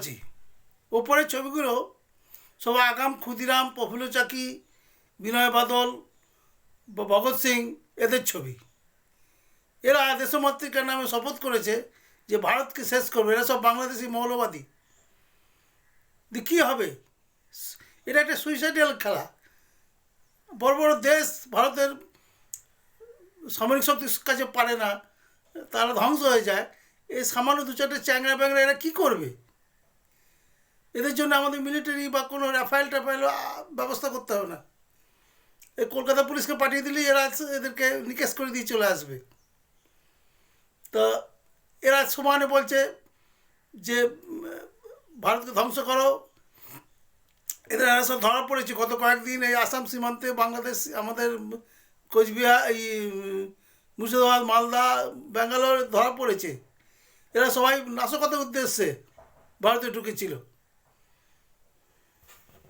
আছে। ওপরের ছবিগুলো সব আগাম ক্ষুদিরাম, প্রফুল্ল চাকি, বিনয় বাদল, ভগৎ সিং এদের ছবি। এরা দেশমাতৃকার নামে শপথ করেছে যে ভারতকে শেষ করবে। এরা সব বাংলাদেশি মৌলবাদী। কী হবে? এটা একটা সুইসাইডাল খেলা। বড় বড় দেশ ভারতের সামরিক শক্তির কাছে পারে না, তারা ধ্বংস হয়ে যায়। এই সামান্য দু চারটে চ্যাংড়া ব্যাংড়া এরা কী করবে? এদের জন্য আমাদের মিলিটারি বা কোনো রাফায়েল টাফায়েল ব্যবস্থা করতে হবে না। এই কলকাতা পুলিশকে পাঠিয়ে দিলেই এরা এদেরকে নিকেশ করে দিয়ে চলে আসবে। তো এরা সমানে বলছে যে ভারতকে ধ্বংস করো। এদের এরা সব ধরা পড়েছে গত কয়েকদিন এই আসাম সীমান্তে, বাংলাদেশ, আমাদের কোচবিহার, এই মুর্শিদাবাদ, মালদা, ব্যাঙ্গালোর ধরা পড়েছে। এরা সবাই নাশকতার উদ্দেশ্যে ভারতে ঢুকেছিল।